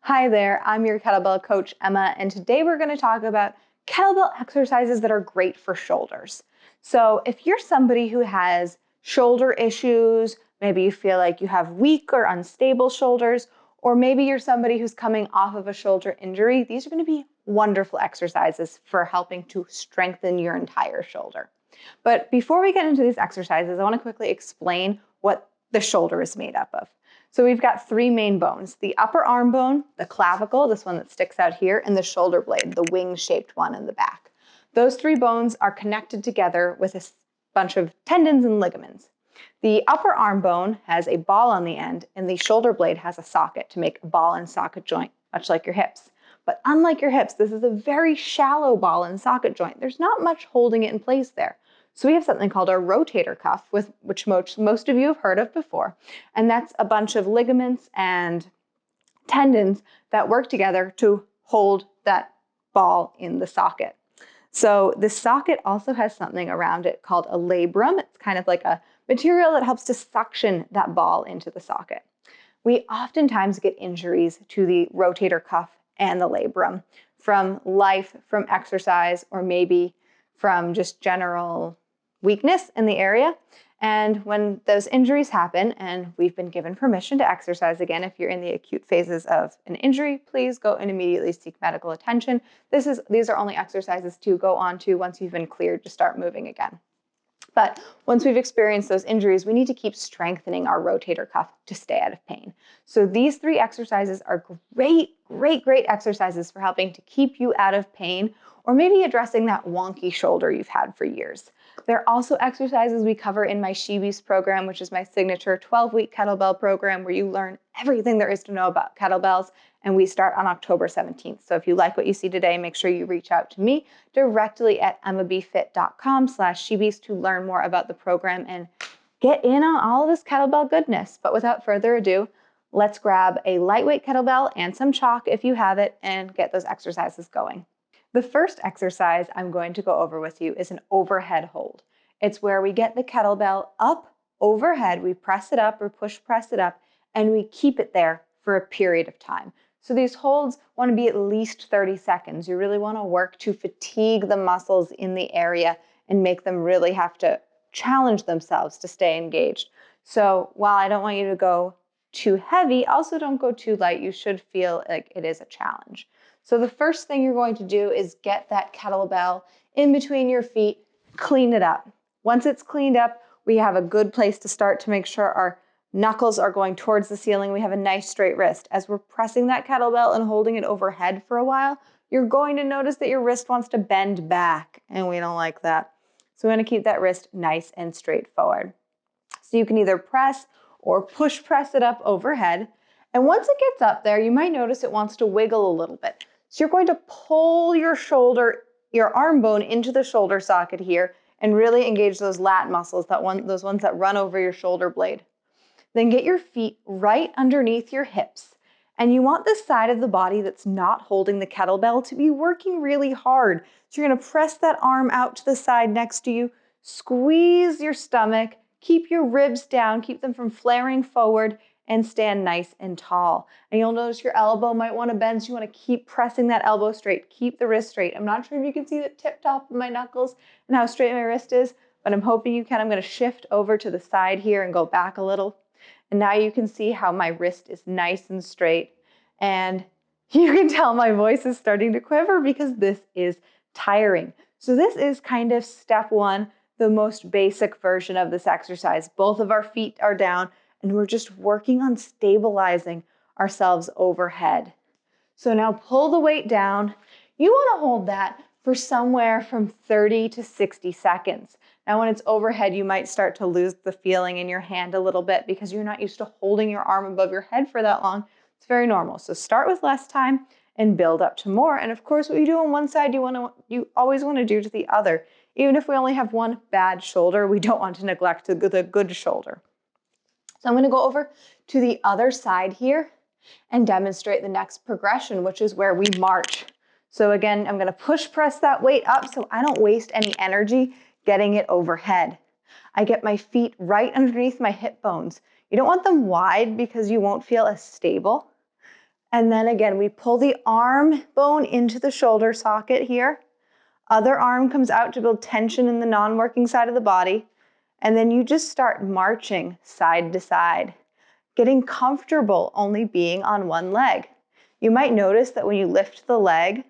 Hi there, I'm your kettlebell coach, Emma, and today we're going to talk about kettlebell exercises that are great for shoulders. So if you're somebody who has shoulder issues, maybe you feel like you have weak or unstable shoulders, or maybe you're somebody who's coming off of a shoulder injury, these are going to be wonderful exercises for helping to strengthen your entire shoulder. But before we get into these exercises, I want to quickly explain what the shoulder is made up of. So we've got three main bones: the upper arm bone, the clavicle, this one that sticks out here, and the shoulder blade, the wing-shaped one in the back. Those three bones are connected together with a bunch of tendons and ligaments. The upper arm bone has a ball on the end, and the shoulder blade has a socket to make a ball and socket joint, much like your hips. But unlike your hips, this is a very shallow ball and socket joint. There's not much holding it in place there. So we have something called our rotator cuff, which most of you have heard of before. And that's a bunch of ligaments and tendons that work together to hold that ball in the socket. So the socket also has something around it called a labrum. It's kind of like a material that helps to suction that ball into the socket. We oftentimes get injuries to the rotator cuff and the labrum from life, from exercise, or maybe from just general weakness in the area. And when those injuries happen and we've been given permission to exercise again, if you're in the acute phases of an injury, please go and immediately seek medical attention. These are only exercises to go on to once you've been cleared to start moving again. But once we've experienced those injuries, we need to keep strengthening our rotator cuff to stay out of pain. So these three exercises are great exercises for helping to keep you out of pain, or maybe addressing that wonky shoulder you've had for years. There are also exercises we cover in my She Beast program, which is my signature 12-week kettlebell program where you learn everything there is to know about kettlebells, and we start on October 17th. So if you like what you see today, make sure you reach out to me directly at emmabfit.com/shebeast to learn more about the program and get in on all of this kettlebell goodness. But without further ado, let's grab a lightweight kettlebell and some chalk if you have it and get those exercises going. The first exercise I'm going to go over with you is an overhead hold. It's where we get the kettlebell up overhead, we press it up or push press it up, and we keep it there for a period of time. So these holds want to be at least 30 seconds. You really want to work to fatigue the muscles in the area and make them really have to challenge themselves to stay engaged. So while I don't want you to go too heavy, also don't go too light. You should feel like it is a challenge. So the first thing you're going to do is get that kettlebell in between your feet, clean it up. Once it's cleaned up, we have a good place to start to make sure our knuckles are going towards the ceiling. We have a nice straight wrist. As we're pressing that kettlebell and holding it overhead for a while, you're going to notice that your wrist wants to bend back, and we don't like that. So we want to keep that wrist nice and straight forward. So you can either press or push press it up overhead. And once it gets up there, you might notice it wants to wiggle a little bit. So you're going to pull your arm bone into the shoulder socket here and really engage those lat muscles, those ones that run over your shoulder blade. Then get your feet right underneath your hips. And you want the side of the body that's not holding the kettlebell to be working really hard. So you're going to press that arm out to the side next to you, squeeze your stomach, keep your ribs down, keep them from flaring forward, and stand nice and tall. And you'll notice your elbow might want to bend, so you want to keep pressing that elbow straight, keep the wrist straight. I'm not sure if you can see the tip top of my knuckles and how straight my wrist is, but I'm hoping you can. I'm going to shift over to the side here and go back a little. And now you can see how my wrist is nice and straight. And you can tell my voice is starting to quiver because this is tiring. So this is kind of step one, the most basic version of this exercise. Both of our feet are down, and we're just working on stabilizing ourselves overhead. So now pull the weight down. You want to hold that for somewhere from 30 to 60 seconds. Now when it's overhead, you might start to lose the feeling in your hand a little bit because you're not used to holding your arm above your head for that long. It's very normal. So start with less time and build up to more. And of course, what you do on one side, you always want to do to the other. Even if we only have one bad shoulder, we don't want to neglect the good shoulder. So I'm going to go over to the other side here and demonstrate the next progression, which is where we march. So again, I'm going to push press that weight up so I don't waste any energy getting it overhead. I get my feet right underneath my hip bones. You don't want them wide because you won't feel as stable. And then again, we pull the arm bone into the shoulder socket here. Other arm comes out to build tension in the non-working side of the body. And then you just start marching side to side, getting comfortable only being on one leg. You might notice that when you lift the leg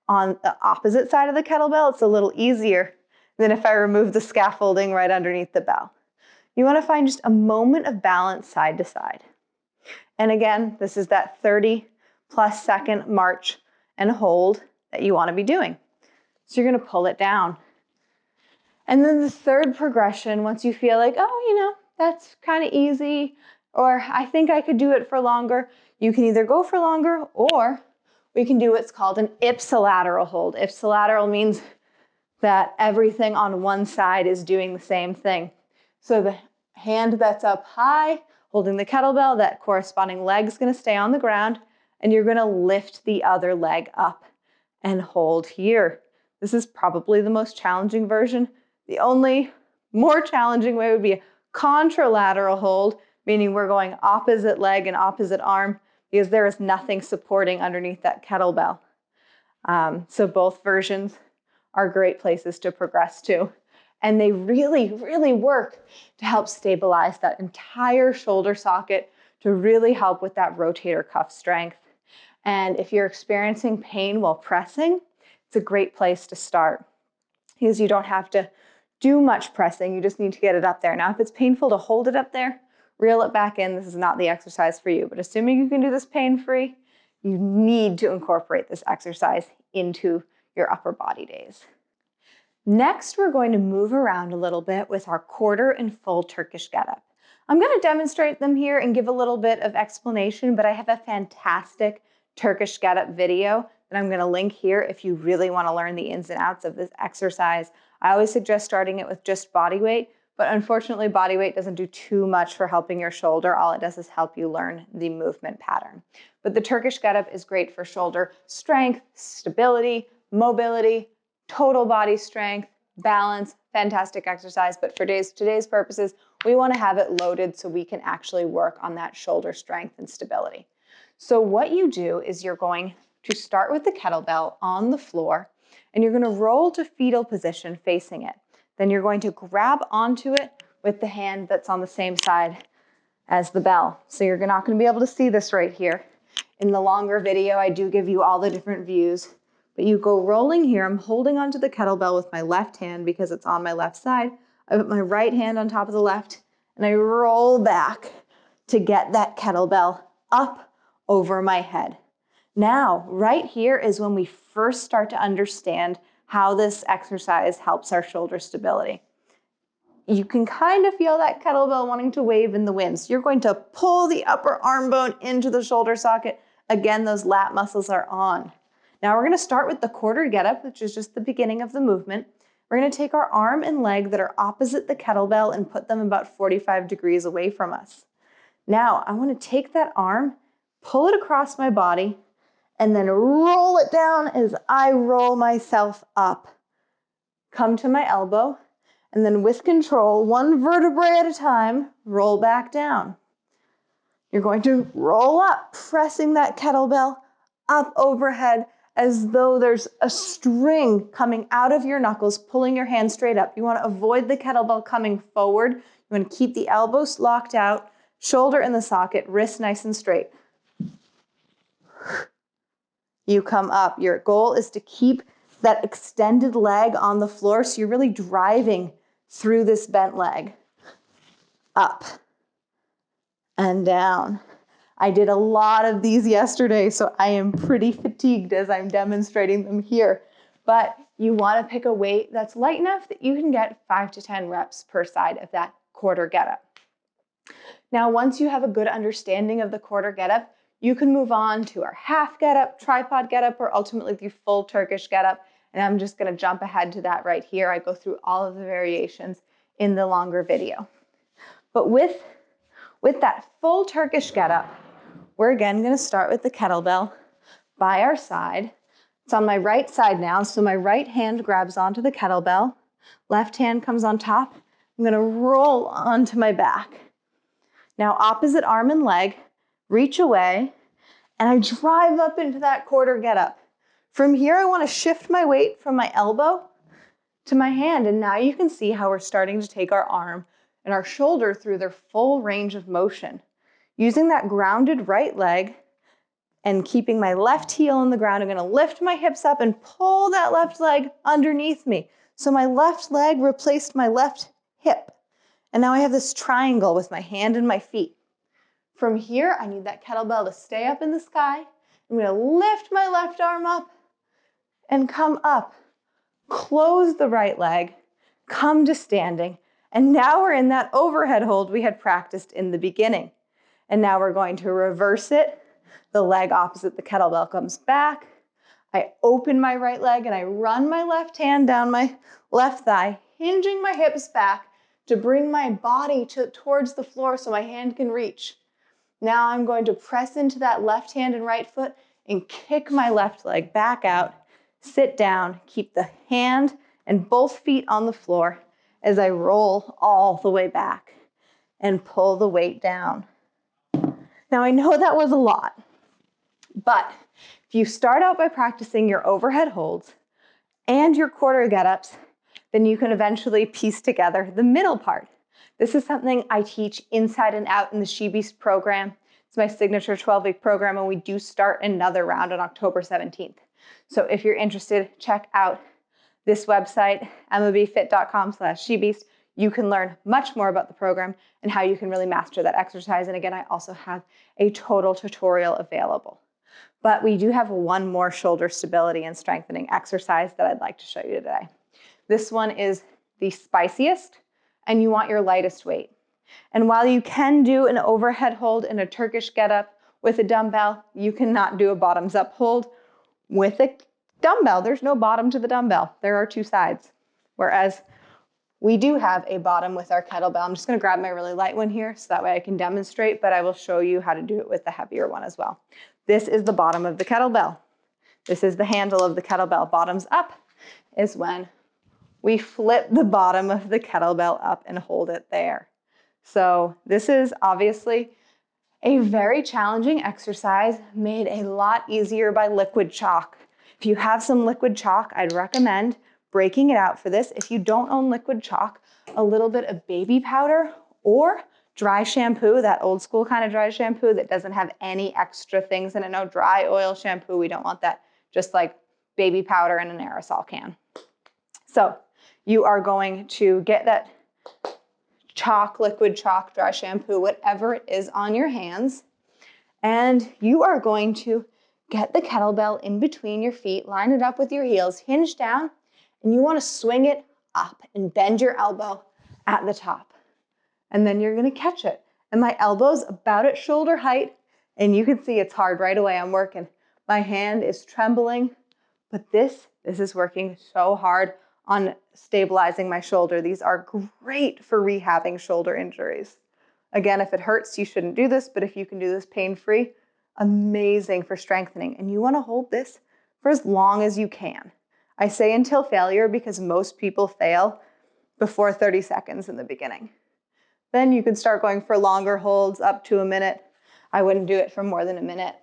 on the opposite side of the kettlebell, it's a little easier than if I remove the scaffolding right underneath the bell. You want to find just a moment of balance side to side. And again, this is that 30+ second march and hold that you want to be doing. So you're going to pull it down. And then the third progression, once you feel like, oh, that's kind of easy, or I think I could do it for longer, you can either go for longer or we can do what's called an ipsilateral hold. Ipsilateral means that everything on one side is doing the same thing. So the hand that's up high, holding the kettlebell, that corresponding leg is going to stay on the ground, and you're going to lift the other leg up and hold here. This is probably the most challenging version. The only more challenging way would be a contralateral hold, meaning we're going opposite leg and opposite arm because there is nothing supporting underneath that kettlebell. So both versions are great places to progress to. And they really, really work to help stabilize that entire shoulder socket, to really help with that rotator cuff strength. And if you're experiencing pain while pressing, it's a great place to start because you don't have to do much pressing. You just need to get it up there. Now, if it's painful to hold it up there, reel it back in. This is not the exercise for you. But assuming you can do this pain-free, you need to incorporate this exercise into your upper body days. Next, we're going to move around a little bit with our quarter and full Turkish Get-up. I'm going to demonstrate them here and give a little bit of explanation, but I have a fantastic Turkish Get-up video that I'm going to link here if you really want to learn the ins and outs of this exercise. I always suggest starting it with just body weight, but unfortunately body weight doesn't do too much for helping your shoulder. All it does is help you learn the movement pattern. But the Turkish Get-up is great for shoulder strength, stability, mobility, total body strength, balance, fantastic exercise. But for today's purposes, we want to have it loaded so we can actually work on that shoulder strength and stability. So what you do is you're going to start with the kettlebell on the floor, and you're going to roll to fetal position facing it. Then you're going to grab onto it with the hand that's on the same side as the bell. So you're not going to be able to see this right here. In the longer video, I do give you all the different views, but you go rolling here. I'm holding onto the kettlebell with my left hand because it's on my left side. I put my right hand on top of the left, and I roll back to get that kettlebell up over my head. Now, right here is when we first start to understand how this exercise helps our shoulder stability. You can kind of feel that kettlebell wanting to wave in the wind. So you're going to pull the upper arm bone into the shoulder socket. Again, those lat muscles are on. Now we're going to start with the quarter get-up, which is just the beginning of the movement. We're going to take our arm and leg that are opposite the kettlebell and put them about 45 degrees away from us. Now I want to take that arm, pull it across my body, and then roll it down as I roll myself up. Come to my elbow, and then with control, one vertebrae at a time, roll back down. You're going to roll up, pressing that kettlebell up overhead as though there's a string coming out of your knuckles, pulling your hand straight up. You want to avoid the kettlebell coming forward. You want to keep the elbows locked out, shoulder in the socket, wrist nice and straight. You come up. Your goal is to keep that extended leg on the floor, so you're really driving through this bent leg. Up and down. I did a lot of these yesterday, so I am pretty fatigued as I'm demonstrating them here. But you want to pick a weight that's light enough that you can get 5 to 10 reps per side of that quarter get-up. Now, once you have a good understanding of the quarter get-up, you can move on to our half get-up, tripod get-up, or ultimately the full Turkish get-up. And I'm just going to jump ahead to that right here. I go through all of the variations in the longer video. But with that full Turkish get-up, we're again going to start with the kettlebell by our side. It's on my right side now, so my right hand grabs onto the kettlebell. Left hand comes on top. I'm going to roll onto my back. Now, opposite arm and leg, reach away, and I drive up into that quarter get up. From here, I want to shift my weight from my elbow to my hand, and now you can see how we're starting to take our arm and our shoulder through their full range of motion. Using that grounded right leg and keeping my left heel on the ground, I'm going to lift my hips up and pull that left leg underneath me. So my left leg replaced my left hip. And now I have this triangle with my hand and my feet. From here, I need that kettlebell to stay up in the sky. I'm going to lift my left arm up and come up. Close the right leg, come to standing. And now we're in that overhead hold we had practiced in the beginning. And now we're going to reverse it. The leg opposite the kettlebell comes back. I open my right leg and I run my left hand down my left thigh, hinging my hips back to bring my body towards the floor so my hand can reach. Now I'm going to press into that left hand and right foot and kick my left leg back out, sit down, keep the hand and both feet on the floor as I roll all the way back and pull the weight down. Now I know that was a lot, but if you start out by practicing your overhead holds and your quarter get-ups, then you can eventually piece together the middle part. This is something I teach inside and out in the She Beast program. It's my signature 12-week program, and we do start another round on October 17th. So if you're interested, check out this website, emmabfit.com/shebeast. You can learn much more about the program and how you can really master that exercise. And again, I also have a total tutorial available. But we do have one more shoulder stability and strengthening exercise that I'd like to show you today. This one is the spiciest, and you want your lightest weight. And while you can do an overhead hold in a Turkish get-up with a dumbbell, you cannot do a bottoms-up hold with a dumbbell. There's no bottom to the dumbbell. There are two sides. Whereas we do have a bottom with our kettlebell. I'm just going to grab my really light one here so that way I can demonstrate, but I will show you how to do it with the heavier one as well. This is the bottom of the kettlebell. This is the handle of the kettlebell. Bottoms up is when we flip the bottom of the kettlebell up and hold it there. So this is obviously a very challenging exercise made a lot easier by liquid chalk. If you have some liquid chalk, I'd recommend breaking it out for this. If you don't own liquid chalk, a little bit of baby powder or dry shampoo, that old school kind of dry shampoo that doesn't have any extra things in it. No dry oil shampoo, we don't want that. Just like baby powder in an aerosol can. So you are going to get that chalk, liquid chalk, dry shampoo, whatever it is on your hands, and you are going to get the kettlebell in between your feet, line it up with your heels, hinge down, and you want to swing it up and bend your elbow at the top. And then you're going to catch it. And my elbow's about at shoulder height, and you can see it's hard right away. I'm working. My hand is trembling, but this is working so hard on stabilizing my shoulder. These are great for rehabbing shoulder injuries. Again, if it hurts, you shouldn't do this, but if you can do this pain-free, amazing for strengthening. And you want to hold this for as long as you can. I say until failure because most people fail before 30 seconds in the beginning. Then you can start going for longer holds up to a minute. I wouldn't do it for more than a minute.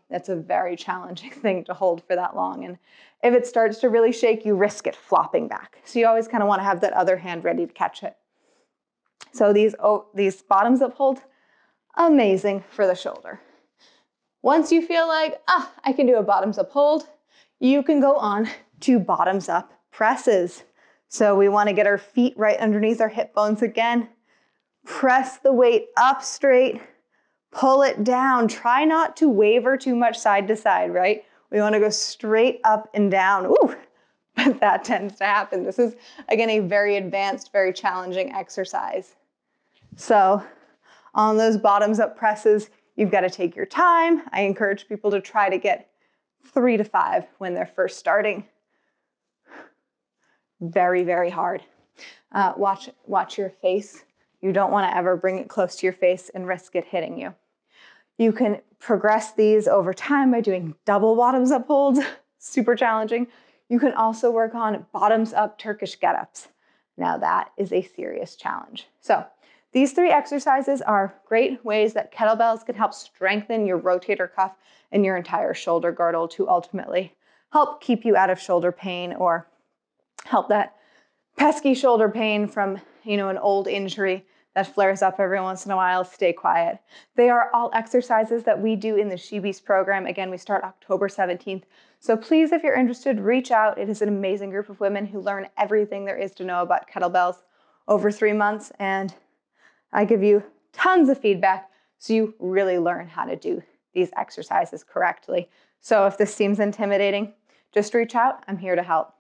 That's a very challenging thing to hold for that long. And if it starts to really shake, you risk it flopping back. So you always kind of want to have that other hand ready to catch it. So these bottoms up holds, amazing for the shoulder. Once you feel like, I can do a bottoms up hold, you can go on to bottoms up presses. So we want to get our feet right underneath our hip bones again. Press the weight up straight, pull it down. Try not to waver too much side to side, right? We want to go straight up and down. Ooh, but that tends to happen. This is, again, a very advanced, very challenging exercise. So on those bottoms up presses, you've got to take your time. I encourage people to try to get 3 to 5 when they're first starting. Very, very hard. Watch your face. You don't want to ever bring it close to your face and risk it hitting you. You can progress these over time by doing double bottoms up holds, super challenging. You can also work on bottoms up Turkish get-ups. Now that is a serious challenge. So These 3 exercises are great ways that kettlebells can help strengthen your rotator cuff and your entire shoulder girdle to ultimately help keep you out of shoulder pain or help that pesky shoulder pain from, an old injury that flares up every once in a while stay quiet. They are all exercises that we do in the She Beast program. Again, we start October 17th. So please, if you're interested, reach out. It is an amazing group of women who learn everything there is to know about kettlebells over 3 months. And I give you tons of feedback so you really learn how to do these exercises correctly. So if this seems intimidating, just reach out. I'm here to help.